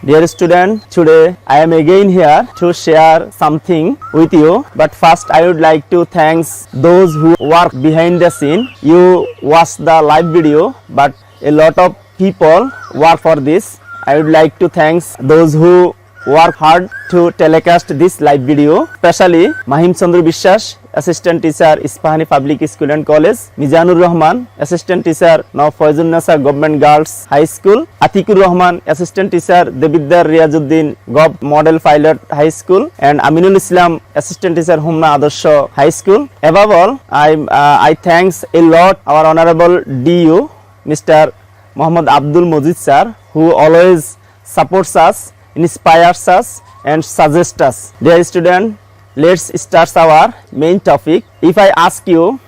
Dear student, today I am again here to share something with you. But first I would like to thank those who work behind the scene. You watch the live video, but a lot of people work for this. I would like to thank those who work hard to telecast this live video, especially Mahim Chandra Bishwas, Assistant Teacher, Ispahani Public School and College; Mizanur Rahman, Assistant Teacher, now Faizun Nasa Government Girls High School; Atikur Rahman, Assistant Teacher, Debiddar Riazuddin Gov Model Pilot High School; and Aminul Islam, Assistant Teacher, Humna Adarsho High School. Above all, I thanks a lot our Honorable DU, Mr. Muhammad Abdul Mojid Sir, who always supports us, inspires us and suggests us. Dear student, let's start our main topic. If I ask you,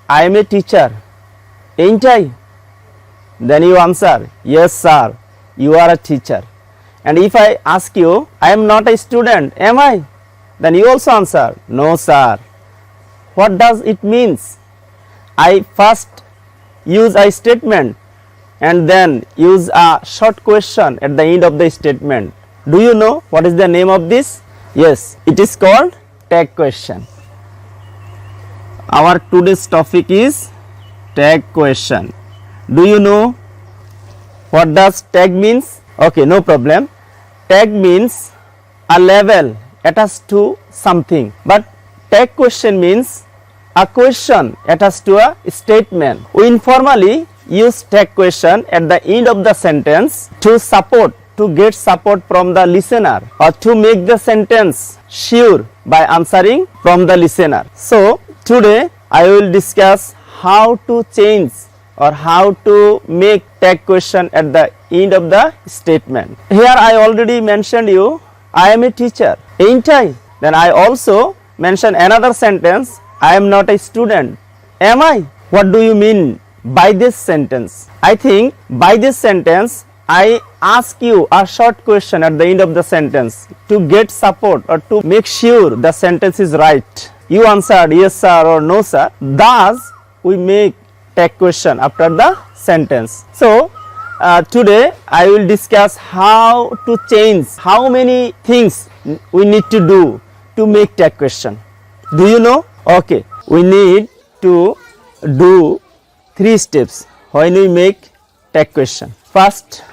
I am a teacher, ain't I? Then you answer, yes sir, you are a teacher. And if I ask you, I am not a student, am I? Then you also answer, no sir. What does it means? I first use a statement and then use a short question at the end of the statement. Do you know what is the name of this? Yes, it is called tag question. Our today's topic is tag question. Do you know what does tag means? Okay, no problem. Tag means a label attached to something, but tag question means a question attached to a statement. We informally use tag question at the end of the sentence to get support from the listener, or to make the sentence sure by answering from the listener. So today I will discuss how to change or how to make tag question at the end of the statement. Here I already mentioned you, I am a teacher, ain't I? Then I also mention another sentence, I am not a student, am I? What do you mean by this sentence? I think by this sentence I ask you a short question at the end of the sentence to get support or to make sure the sentence is right. You answered yes sir or no sir. Thus we make tag question after the sentence. So today I will discuss how to change, how many things we need to do to make tag question. Do you know? Okay, we need to do 3 steps when we make tag question. First,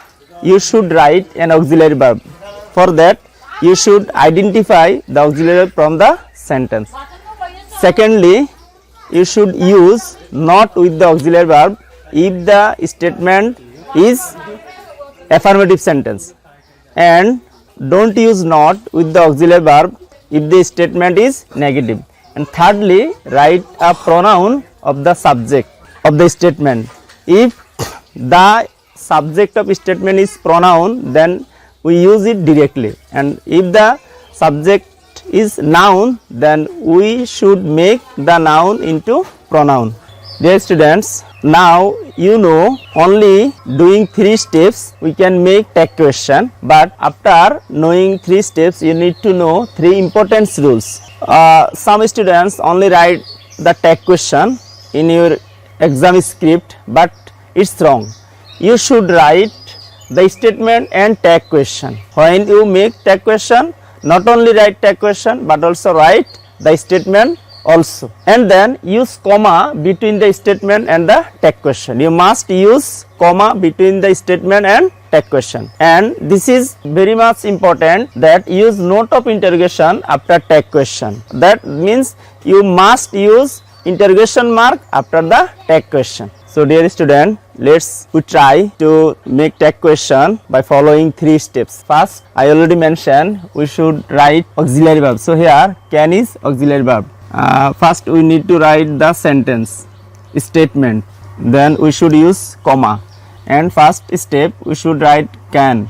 you should write an auxiliary verb. For that, you should identify the auxiliary verb from the sentence. Secondly, you should use not with the auxiliary verb if the statement is affirmative sentence, and don't use not with the auxiliary verb if the statement is negative. And thirdly, write a pronoun of the subject of the statement. If the subject of statement is pronoun, then we use it directly, and if the subject is noun, then we should make the noun into pronoun. Dear students, now you know only doing 3 steps we can make tag question, but after knowing 3 steps you need to know 3 important rules. Some students only write the tag question in your exam script, but it's wrong. You should write the statement and tag question. When you make tag question, not only write tag question but also write the statement also, and then use comma between the statement and the tag question. You must use comma between the statement and tag question, and this is very much important that use note of interrogation after tag question. That means you must use interrogation mark after the tag question. So dear student, let's try to make tag question by following 3 steps. First, I already mentioned we should write auxiliary verb. So here can is auxiliary verb. First we need to write the sentence statement, then we should use comma, and first step we should write can,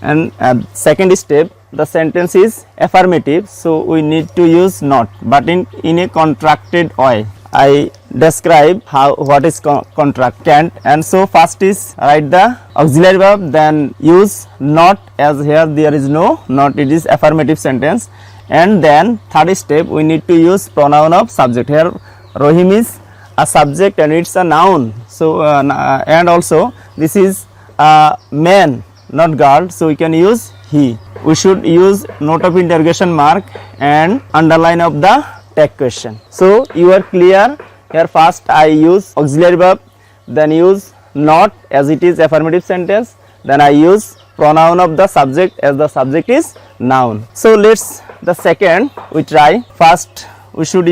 and second step the sentence is affirmative, so we need to use not, but in a contracted way. I describe what is contractant, and so first is write the auxiliary verb, then use not, as here there is no not, it is affirmative sentence, and then third step we need to use pronoun of subject. Here Rohim is a subject and it's a noun, so and also this is a man not girl, so we can use he. We should use note of interrogation mark and underline of the tag question. So you are clear. Here first I use auxiliary verb, then use not as it is affirmative sentence, then I use pronoun of the subject as the subject is noun. So let's the second we try. First we should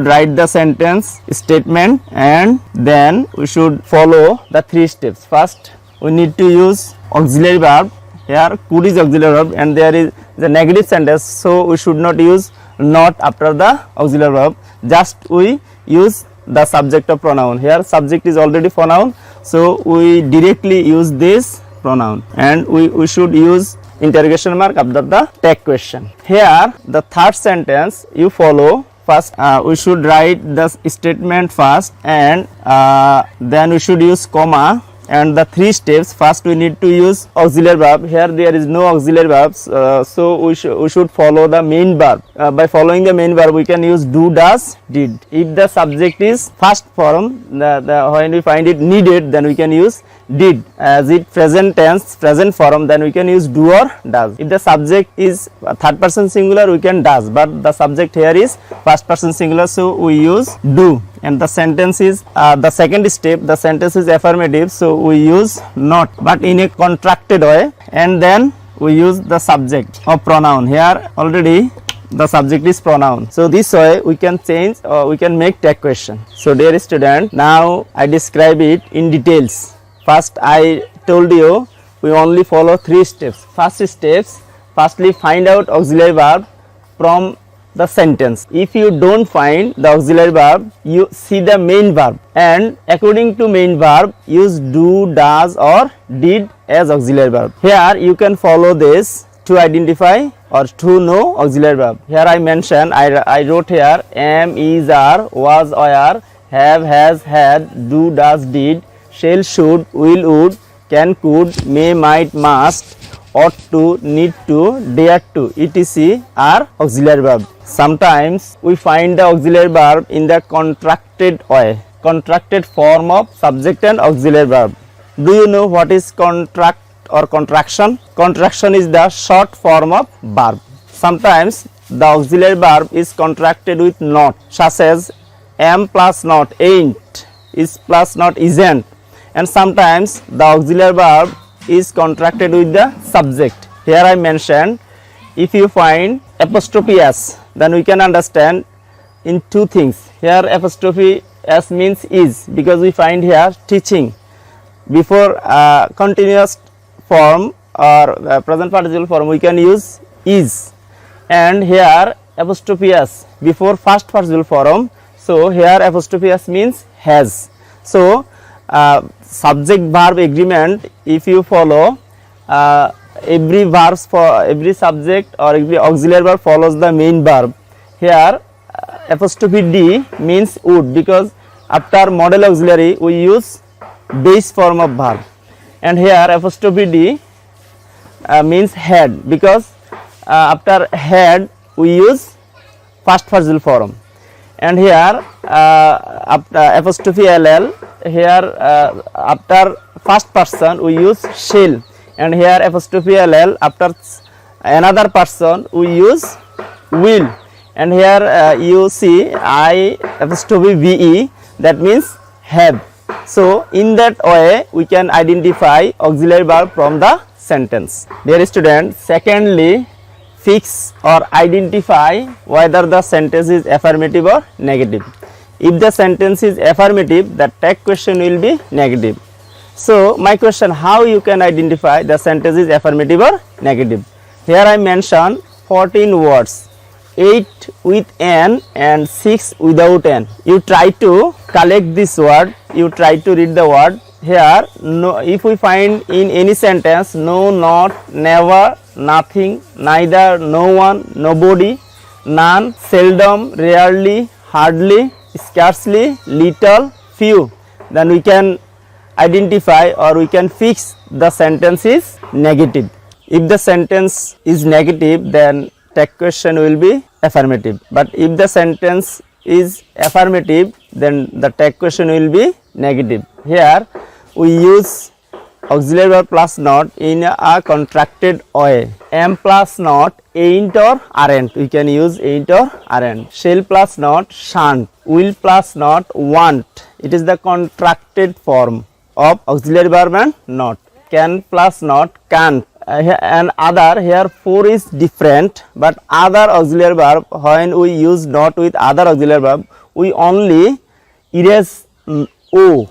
write the sentence statement and then we should follow the 3 steps. First we need to use auxiliary verb. Here could is auxiliary verb and there is the negative sentence, so we should not use not after the auxiliary verb, just we use the subject of pronoun. Here subject is already pronoun, so we directly use this pronoun and we should use interrogation mark after the tag question. Here the third sentence you follow. First we should write the statement first and then we should use comma and the 3 steps. First we need to use auxiliary verb. Here there is no auxiliary verbs, so we should follow the main verb. By following the main verb we can use do, does, did. If the subject is first form, when we find it needed, then we can use did. As it present tense, present form, then we can use do or does. If the subject is third person singular, we can does, but the subject here is first person singular, so we use do. And the sentence is the second step, the sentence is affirmative, so we use not, but in a contracted way, and then we use the subject of pronoun. Here already the subject is pronoun, so this way we can change or we can make tag question. So dear student, now I describe it in details. First I told you we only follow 3 steps. First steps, firstly find out auxiliary verb from the sentence. If you don't find the auxiliary verb, you see the main verb and according to main verb use do, does or did as auxiliary verb. Here you can follow this to identify or to know auxiliary verb. Here I mention, I wrote here am, is, are, was, were, have, has, had, do, does, did, shall, should, will, would, can, could, may, might, must, ought to, need to, dare to, etc. are auxiliary verb. Sometimes we find the auxiliary verb in the contracted way, contracted form of subject and auxiliary verb. Do you know what is contract or contraction? Contraction is the short form of verb. Sometimes the auxiliary verb is contracted with not, such as am plus not, ain't, is plus not, isn't. And sometimes the auxiliary verb is contracted with the subject. Here I mentioned, if you find apostrophe s, then we can understand in 2 things. Here apostrophe s means is, because we find here teaching. Before continuous form or present participle form we can use is, and here apostrophe s before first participle form, so here apostrophe s means has. So subject verb agreement, if you follow every verbs for every subject or every auxiliary verb follows the main verb. Here apostrophe d means would, because after model auxiliary we use base form of verb, and here apostrophe d means had, because after had we use first participle form, and here after apostrophe ll, here after first person we use shall, and here apostrophe ll after another person we use will, and here you see I apostrophe ve, that means have. So in that way we can identify auxiliary verb from the sentence. Dear student, secondly fix or identify whether the sentence is affirmative or negative. If the sentence is affirmative, the tag question will be negative. So my question, how you can identify the sentence is affirmative or negative? Here I mention 14 words, 8 with n and 6 without n. You try to collect this word, you try to read the word. Here no, if we find in any sentence no, not, never, nothing, neither, no one, nobody, none, seldom, rarely, hardly, scarcely, little, few, then we can identify or we can fix the sentence is negative. If the sentence is negative, then tag question will be affirmative, but if the sentence is affirmative, then the tag question will be negative. Here we use auxiliary verb plus not in a contracted way. Am plus not ain't or aren't. We can use ain't or aren't. Shall plus not shan't. Will plus not want. It is the contracted form of auxiliary verb and not. Can plus not can't. And other, here 4 is different, but other auxiliary verb, when we use not with other auxiliary verb, we only erase o,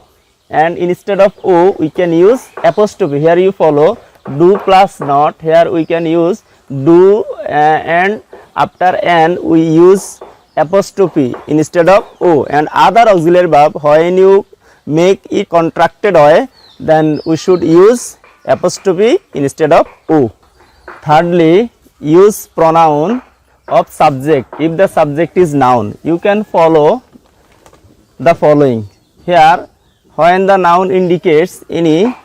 and instead of o we can use apostrophe. Here you follow do plus not, here we can use do, and after n we use apostrophe instead of o. And other auxiliary verb, when you make it contracted way, then we should use apostrophe instead of o. Thirdly, use pronoun of subject. If the subject is noun, you can follow the following. Here, when the noun indicates any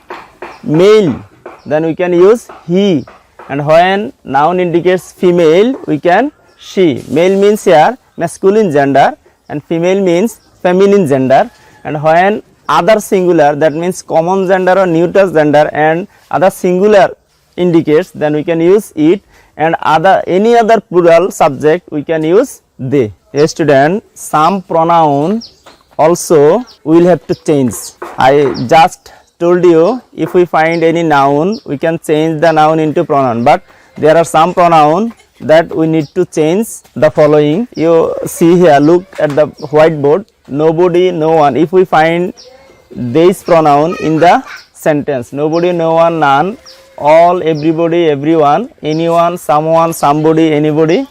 male, then we can use he, and when noun indicates female, we can she. Male means here masculine gender and female means feminine gender, and when other singular, that means common gender or neutral gender, and other singular indicates, then we can use it, and any other plural subject we can use they. A student, some pronoun also we will have to change. I just told you, if we find any noun we can change the noun into pronoun, but there are some pronoun that we need to change the following. You see here, look at the whiteboard. Nobody, no one. If we find this pronoun in the sentence, nobody, no one, none, all, everybody, everyone, anyone, someone, somebody, anybody,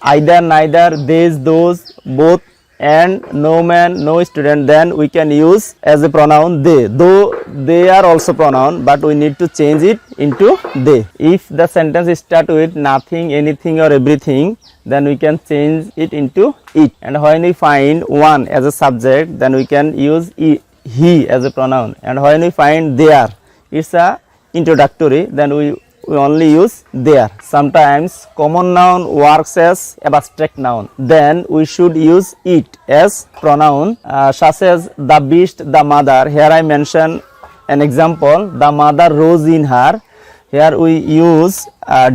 either, neither, these, those, both, and no man, no student, then we can use as a pronoun they. Though they are also pronoun, but we need to change it into they. If the sentence start with nothing, anything or everything, then we can change it into it. And when we find one as a subject, then we can use he as a pronoun. And when we find there, it's a introductory, then we only use there. Sometimes common noun works as abstract noun, then we should use it as pronoun, such as the beast, the mother. Here I mention an example, the mother rose in her. Here we use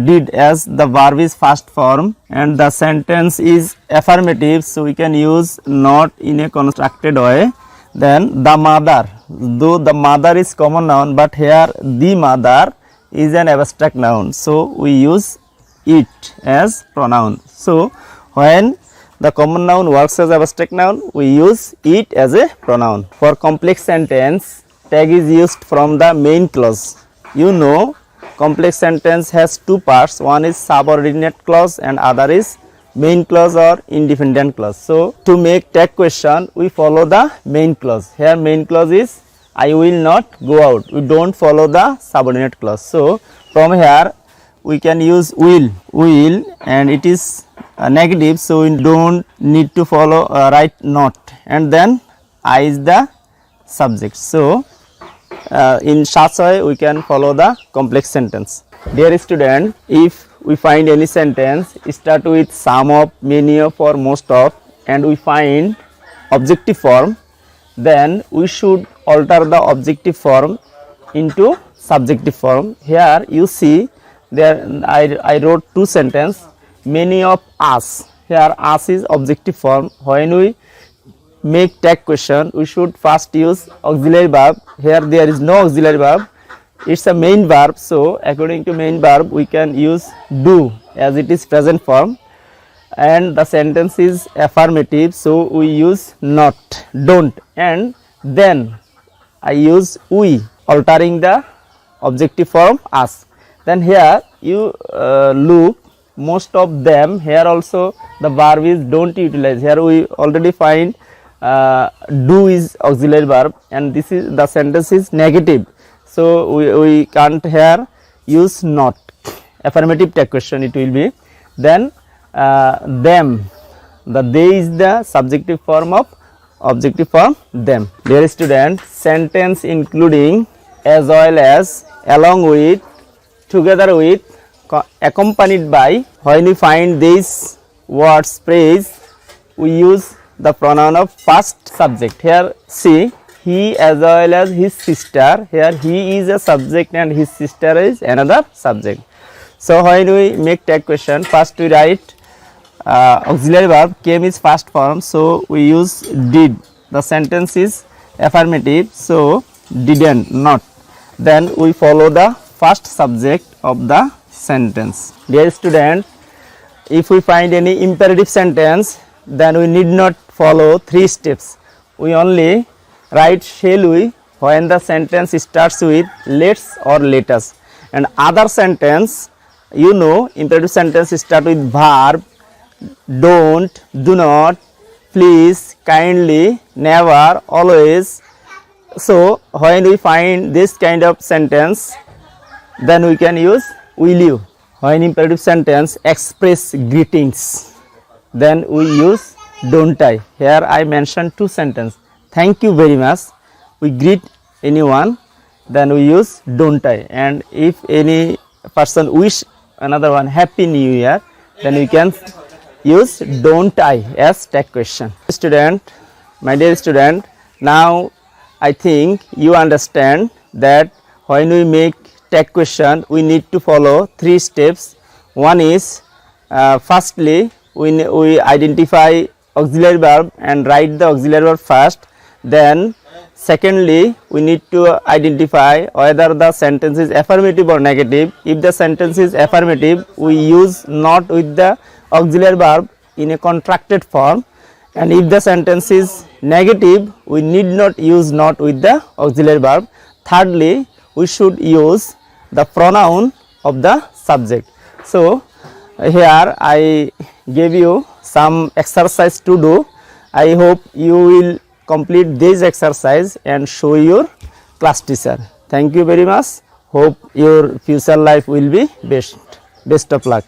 did as the verb is first form, and the sentence is affirmative, so we can use not in a constructed way. Then the mother, though the mother is common noun, but here the mother is an abstract noun, so we use it as pronoun. So when the common noun works as abstract noun, we use it as a pronoun. For complex sentence, tag is used from the main clause. You know, complex sentence has two parts, one is subordinate clause and other is main clause or independent clause. So to make tag question, we follow the main clause. Here main clause is I will not go out. We don't follow the subordinate clause. So from here we can use will, and it is negative, so we don't need to follow write not, and then I is the subject. So in such way we can follow the complex sentence. Dear student, if we find any sentence start with some of, many of or most of, and we find objective form, then we should alter the objective form into subjective form. Here you see there I wrote two sentences, many of us. Here us is objective form. When we make tag question, we should first use auxiliary verb. Here there is no auxiliary verb, it's a main verb, so according to main verb we can use do as it is present form, and the sentence is affirmative, so we use not, don't, and then I use we, altering the objective form us. Then here you look, most of them, here also the verb is don't utilize. Here we already find do is auxiliary verb, and this is the sentence is negative, so we can't here use not. Affirmative tag question it will be. Then them, the they is the subjective form of objective form them. Dear student, sentence including, as well as, along with, together with, accompanied by, when we find these words phrase, we use the pronoun of first subject. Here see, he as well as his sister. Here he is a subject and his sister is another subject. So when we make tag question, first we write auxiliary verb, came is first form, so we use did. The sentence is affirmative, so didn't, not. Then we follow the first subject of the sentence. Dear student, if we find any imperative sentence, then we need not follow 3 steps. We only write shall we when the sentence starts with let's or let us. And other sentence, you know, imperative sentence start with verb, don't, do not, please, kindly, never, always. So when we find this kind of sentence, then we can use will you. When imperative sentence express greetings, then we use don't I. Here I mentioned 2 sentences. Thank you very much. We greet anyone, then we use don't I. And if any person wish another one happy new year, then we can use don't I as tag question. Student, my dear student, now I think you understand that when we make tag question, we need to follow 3 steps. One is firstly we identify auxiliary verb and write the auxiliary verb first. Then secondly we need to identify whether the sentence is affirmative or negative. If the sentence is affirmative, we use not with the auxiliary verb in a contracted form, and if the sentence is negative, we need not use not with the auxiliary verb. Thirdly, we should use the pronoun of the subject. So here I gave you some exercise to do. I hope you will complete this exercise and show your class teacher. Thank you very much. Hope your future life will be best. Best of luck.